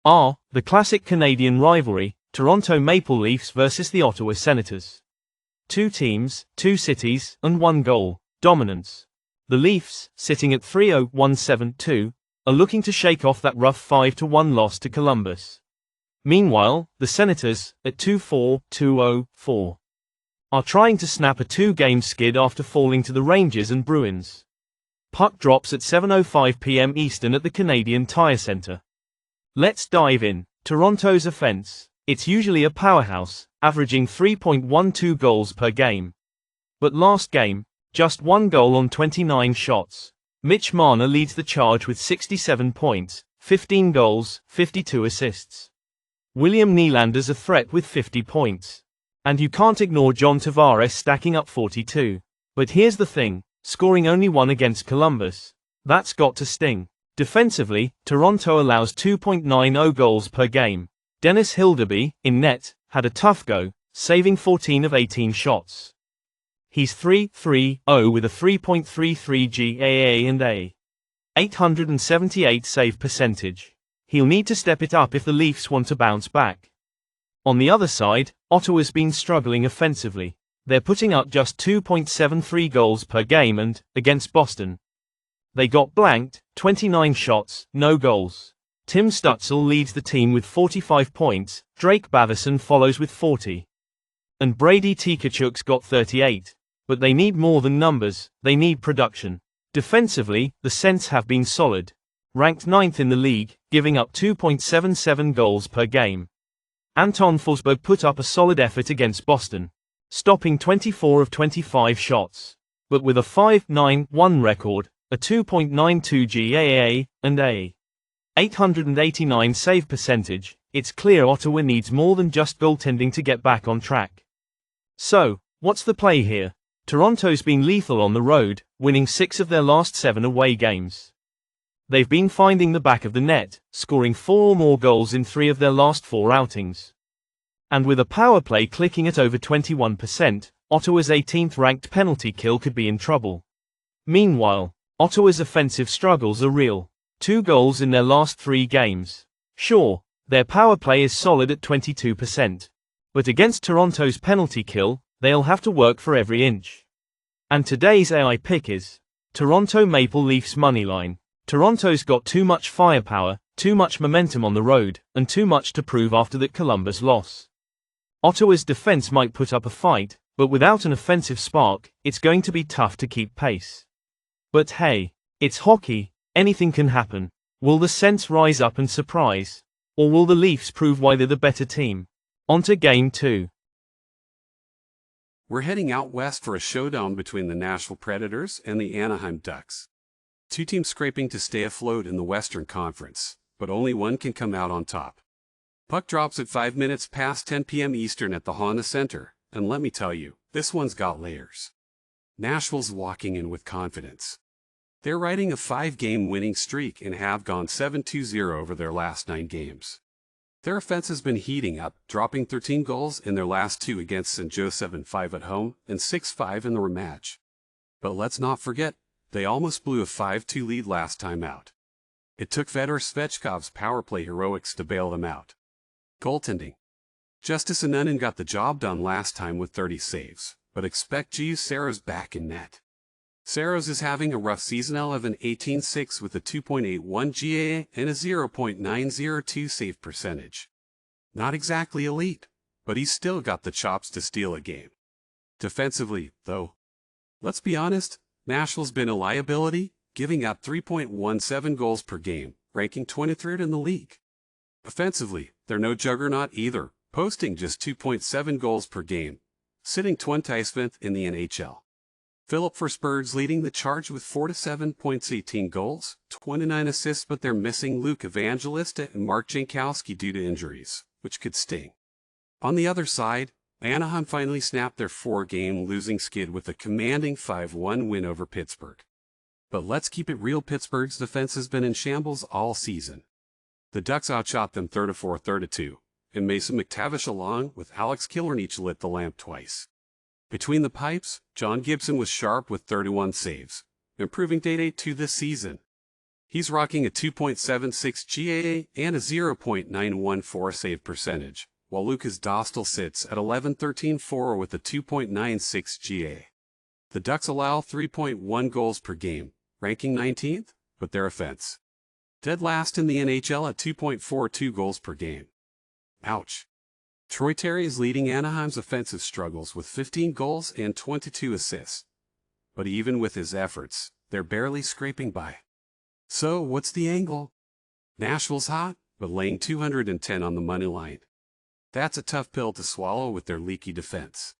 The classic Canadian rivalry, Toronto Maple Leafs versus the Ottawa Senators. Two teams, two cities, and one goal, dominance. The Leafs, sitting at 3-0-1-7-2, are looking to shake off that rough 5-1 loss to Columbus. Meanwhile, the Senators, at 2-4-2-0-4, are trying to snap a two-game skid after falling to the Rangers and Bruins. Puck drops at 7:05 p.m. Eastern at the Canadian Tire Centre. Let's dive in. Toronto's offense. It's usually a powerhouse, averaging 3.12 goals per game. But last game, just one goal on 29 shots. Mitch Marner leads the charge with 67 points, 15 goals, 52 assists. William Nylander's a threat with 50 points. And you can't ignore John Tavares stacking up 42. But here's the thing, scoring only one against Columbus. That's got to sting. Defensively, Toronto allows 2.90 goals per game. Dennis Hilderby, in net, had a tough go, saving 14 of 18 shots. He's 3-3-0 with a 3.33 GAA and a .878 save percentage. He'll need to step it up if the Leafs want to bounce back. On the other side, Ottawa's been struggling offensively. They're putting up just 2.73 goals per game and, against Boston, they got blanked, 29 shots, no goals. Tim Stützle leads the team with 45 points, Drake Batherson follows with 40. And Brady Tkachuk's got 38. But they need more than numbers, they need production. Defensively, the Sens have been solid. Ranked 9th in the league, giving up 2.77 goals per game. Anton Forsberg put up a solid effort against Boston, stopping 24 of 25 shots. But with a 5-9-1 record, a 2.92 GAA, and a .889 save percentage, it's clear Ottawa needs more than just goaltending to get back on track. So, what's the play here? Toronto's been lethal on the road, winning 6 of their last 7 away games. They've been finding the back of the net, scoring 4 or more goals in 3 of their last 4 outings. And with a power play clicking at over 21%, Ottawa's 18th-ranked penalty kill could be in trouble. Meanwhile, Ottawa's offensive struggles are real. 2 goals in their last 3 games. Sure, their power play is solid at 22%. But against Toronto's penalty kill, they'll have to work for every inch. And today's AI pick is Toronto Maple Leafs moneyline. Toronto's got too much firepower, too much momentum on the road, and too much to prove after that Columbus loss. Ottawa's defense might put up a fight, but without an offensive spark, it's going to be tough to keep pace. But hey, it's hockey, anything can happen. Will the Sens rise up and surprise? Or will the Leafs prove why they're the better team? On to Game 2. We're heading out west for a showdown between the Nashville Predators and the Anaheim Ducks. Two teams scraping to stay afloat in the Western Conference, but only one can come out on top. Puck drops at 5 minutes past 10 p.m. Eastern at the Honda Center, and let me tell you, this one's got layers. Nashville's walking in with confidence. They're riding a 5-game winning streak and have gone 7-2-0 over their last 9 games. Their offense has been heating up, dropping 13 goals in their last 2 against St. Joe 7-5 at home and 6-5 in the rematch. But let's not forget, they almost blew a 5-2 lead last time out. It took Fedor Svechkov's power play heroics to bail them out. Goaltending. Justice Annunen got the job done last time with 30 saves, but expect Juuse Saros back in net. Saros is having a rough season. 18-6 with a 2.81 GAA and a 0.902 save percentage. Not exactly elite, but he's still got the chops to steal a game. Defensively, though, let's be honest, Nashville's been a liability, giving up 3.17 goals per game, ranking 23rd in the league. Offensively, they're no juggernaut either, posting just 2.7 goals per game, sitting 25th in the NHL. Philip Forsberg's leading the charge with 47 points, 18 goals, 29 assists, but they're missing Luke Evangelista and Mark Jankowski due to injuries, which could sting. On the other side, Anaheim finally snapped their 4-game losing skid with a commanding 5-1 win over Pittsburgh. But let's keep it real, Pittsburgh's defense has been in shambles all season. The Ducks outshot them 3-4-2, and Mason McTavish along with Alex Killorn each lit the lamp twice. Between the pipes, John Gibson was sharp with 31 saves, improving to 8-2 this season. He's rocking a 2.76 GAA and a 0.914 save percentage, while Lukas Dostal sits at 11-13-4 with a 2.96 GAA. The Ducks allow 3.1 goals per game, ranking 19th, but their offense dead last in the NHL at 2.42 goals per game. Ouch. Troy Terry is leading Anaheim's offensive struggles with 15 goals and 22 assists. But even with his efforts, they're barely scraping by. So, what's the angle? Nashville's hot, but laying 210 on the money line. That's a tough pill to swallow with their leaky defense.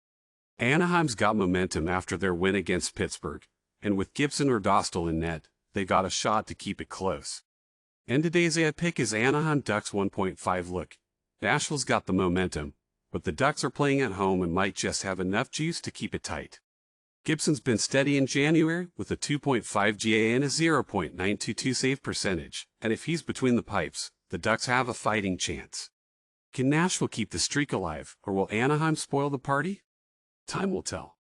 Anaheim's got momentum after their win against Pittsburgh, and with Gibson or Dostal in net, they got a shot to keep it close. And today's ad pick is Anaheim Ducks 1.5 look. Nashville's got the momentum, but the Ducks are playing at home and might just have enough juice to keep it tight. Gibson's been steady in January with a 2.5 GAA and a 0.922 save percentage, and if he's between the pipes, the Ducks have a fighting chance. Can Nashville keep the streak alive, or will Anaheim spoil the party? Time will tell.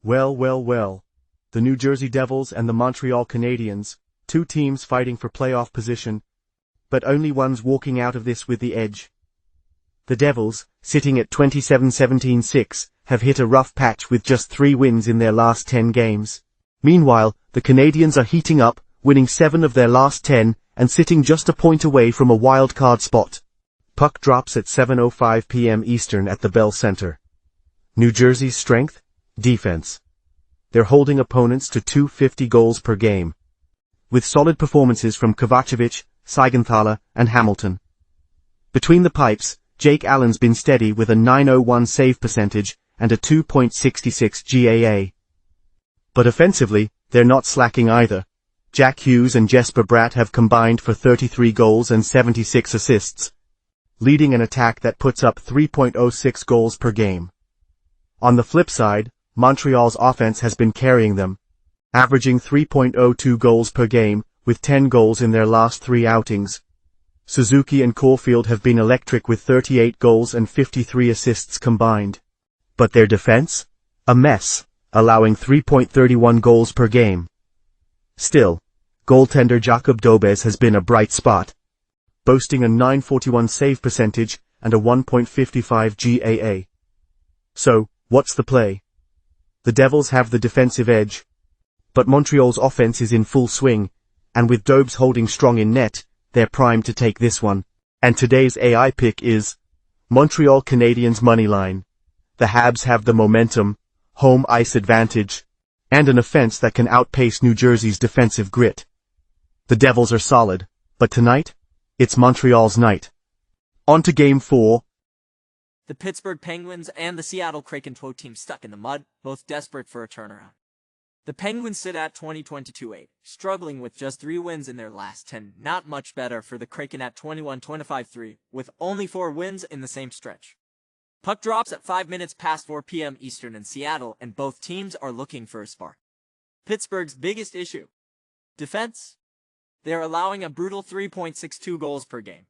Well. The New Jersey Devils and the Montreal Canadiens, two teams fighting for playoff position, but only one's walking out of this with the edge. The Devils, sitting at 27-17-6, have hit a rough patch with just 3 wins in their last 10 games. Meanwhile, the Canadiens are heating up, winning 7 of their last 10, and sitting just a point away from a wild-card spot. Puck drops at 7:05 p.m. Eastern at the Bell Center. New Jersey's strength? Defense. They're holding opponents to 250 goals per game, with solid performances from Kovacevic, Siegenthaler, and Hamilton. Between the pipes, Jake Allen's been steady with a .901 save percentage and a 2.66 GAA. But offensively, they're not slacking either. Jack Hughes and Jesper Bratt have combined for 33 goals and 76 assists, leading an attack that puts up 3.06 goals per game. On the flip side, Montreal's offense has been carrying them, averaging 3.02 goals per game, with 10 goals in their last 3 outings. Suzuki and Caulfield have been electric with 38 goals and 53 assists combined. But their defense? A mess, allowing 3.31 goals per game. Still, goaltender Jakob Dobes has been a bright spot, boasting a .941 save percentage and a 1.55 GAA. So, what's the play? The Devils have the defensive edge, but Montreal's offense is in full swing, and with Dobes holding strong in net, they're primed to take this one. And today's AI pick is Montreal Canadiens moneyline. The Habs have the momentum, home ice advantage, and an offense that can outpace New Jersey's defensive grit. The Devils are solid, but tonight, it's Montreal's night. On to Game 4. The Pittsburgh Penguins and the Seattle Kraken teams stuck in the mud, both desperate for a turnaround. The Penguins sit at 20-22-8, struggling with just 3 wins in their last 10. Not much better for the Kraken at 21-25-3, with only 4 wins in the same stretch. Puck drops at 5 minutes past 4 p.m. Eastern in Seattle, and both teams are looking for a spark. Pittsburgh's biggest issue? Defense? They're allowing a brutal 3.62 goals per game,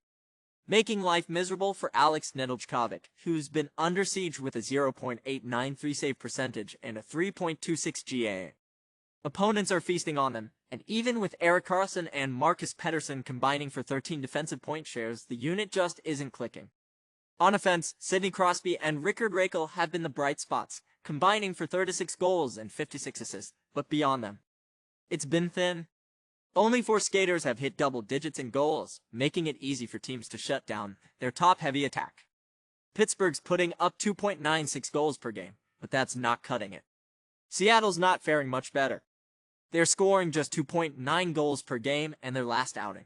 making life miserable for Alex Nedeljkovic, who's been under siege with a 0.893 save percentage and a 3.26 GAA. Opponents are feasting on them, and even with Erik Karlsson and Marcus Pettersson combining for 13 defensive point shares, the unit just isn't clicking. On offense, Sidney Crosby and Rickard Rakell have been the bright spots, combining for 36 goals and 56 assists, but beyond them, it's been thin. Only 4 skaters have hit double digits in goals, making it easy for teams to shut down their top-heavy attack. Pittsburgh's putting up 2.96 goals per game, but that's not cutting it. Seattle's not faring much better. They're scoring just 2.9 goals per game in their last outing.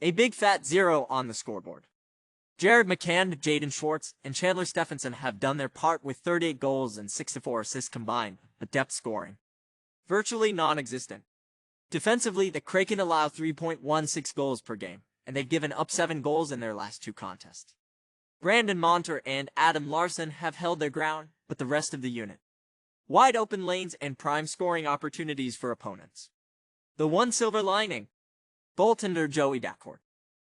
A big fat 0 on the scoreboard. Jared McCann, Jaden Schwartz, and Chandler Stephenson have done their part with 38 goals and 64 assists combined, but depth scoring virtually non-existent. Defensively, the Kraken allow 3.16 goals per game, and they've given up 7 goals in their last 2 contests. Brandon Montour and Adam Larsson have held their ground, but the rest of the unit, wide open lanes and prime scoring opportunities for opponents. The one silver lining? Goaltender Joey Daccord.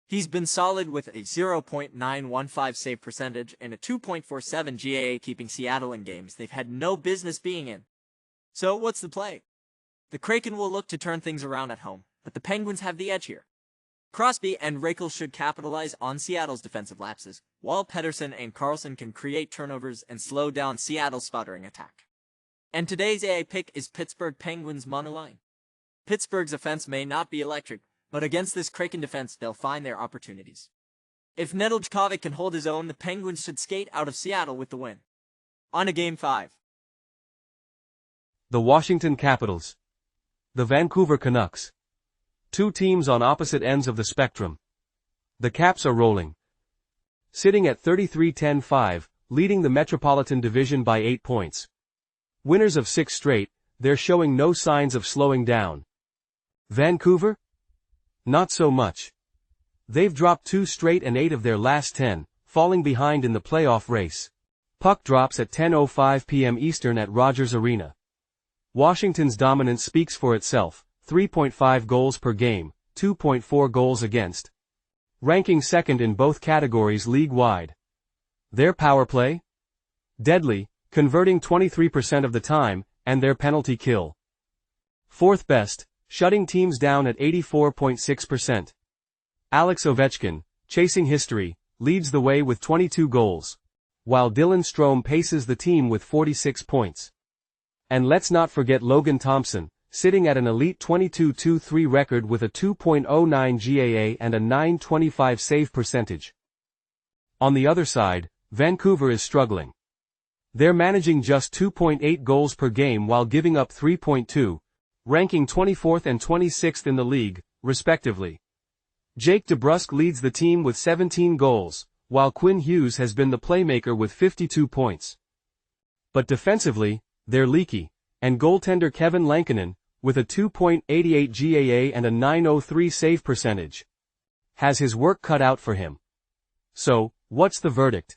He's been solid with a 0.915 save percentage and a 2.47 GAA, keeping Seattle in games they've had no business being in. So what's the play? The Kraken will look to turn things around at home, but the Penguins have the edge here. Crosby and Reichel should capitalize on Seattle's defensive lapses, while Pettersson and Karlsson can create turnovers and slow down Seattle's sputtering attack. And today's AI pick is Pittsburgh Penguins moneyline. Pittsburgh's offense may not be electric, but against this Kraken defense they'll find their opportunities. If Nedeljkovic can hold his own, the Penguins should skate out of Seattle with the win. On to Game 5. The Washington Capitals. The Vancouver Canucks. Two teams on opposite ends of the spectrum. The Caps are rolling. Sitting at 33-10-5, leading the Metropolitan Division by 8 points. Winners of 6 straight, they're showing no signs of slowing down. Vancouver? Not so much. They've dropped 2 straight and 8 of their last 10, falling behind in the playoff race. Puck drops at 10:05 p.m. Eastern at Rogers Arena. Washington's dominance speaks for itself, 3.5 goals per game, 2.4 goals against. Ranking second in both categories league-wide. Their power play? Deadly, converting 23% of the time, and their penalty kill. Fourth best, shutting teams down at 84.6%. Alex Ovechkin, chasing history, leads the way with 22 goals, while Dylan Strome paces the team with 46 points. And let's not forget Logan Thompson, sitting at an elite 22-2-3 record with a 2.09 GAA and a .925 save percentage. On the other side, Vancouver is struggling. They're managing just 2.8 goals per game while giving up 3.2, ranking 24th and 26th in the league, respectively. Jake DeBrusk leads the team with 17 goals, while Quinn Hughes has been the playmaker with 52 points. But defensively, they're leaky, and goaltender Kevin Lankinen, with a 2.88 GAA and a .903 save percentage, has his work cut out for him. So, what's the verdict?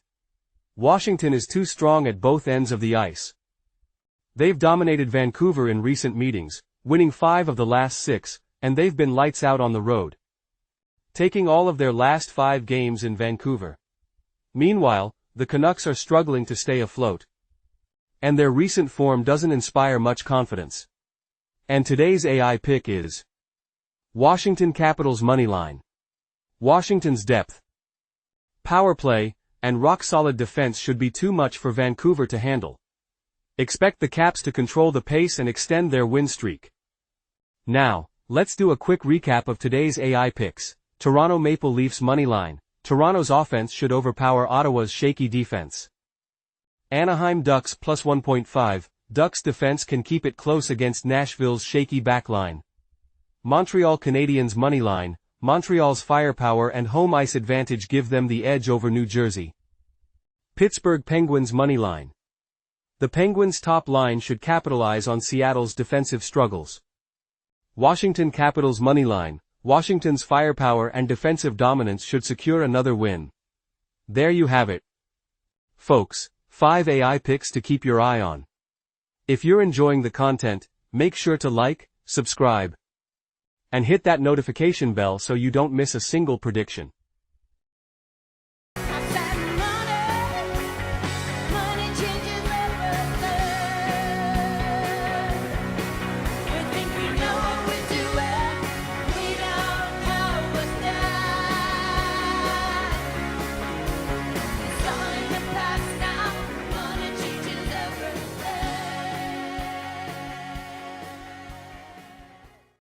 Washington is too strong at both ends of the ice. They've dominated Vancouver in recent meetings, winning 5 of the last 6, and they've been lights out on the road, taking all of their last 5 games in Vancouver. Meanwhile, the Canucks are struggling to stay afloat, and their recent form doesn't inspire much confidence. And today's AI pick is Washington Capitals moneyline. Washington's depth, power play, and rock-solid defense should be too much for Vancouver to handle. Expect the Caps to control the pace and extend their win streak. Now, let's do a quick recap of today's AI picks. Toronto Maple Leafs moneyline. Toronto's offense should overpower Ottawa's shaky defense. Anaheim Ducks plus 1.5. Ducks defense can keep it close against Nashville's shaky backline. Montreal Canadiens moneyline. Montreal's firepower and home ice advantage give them the edge over New Jersey. Pittsburgh Penguins moneyline. The Penguins' top line should capitalize on Seattle's defensive struggles. Washington Capitals moneyline. Washington's firepower and defensive dominance should secure another win. There you have it, folks, 5 AI picks to keep your eye on. If you're enjoying the content, make sure to like, subscribe, and hit that notification bell so you don't miss a single prediction.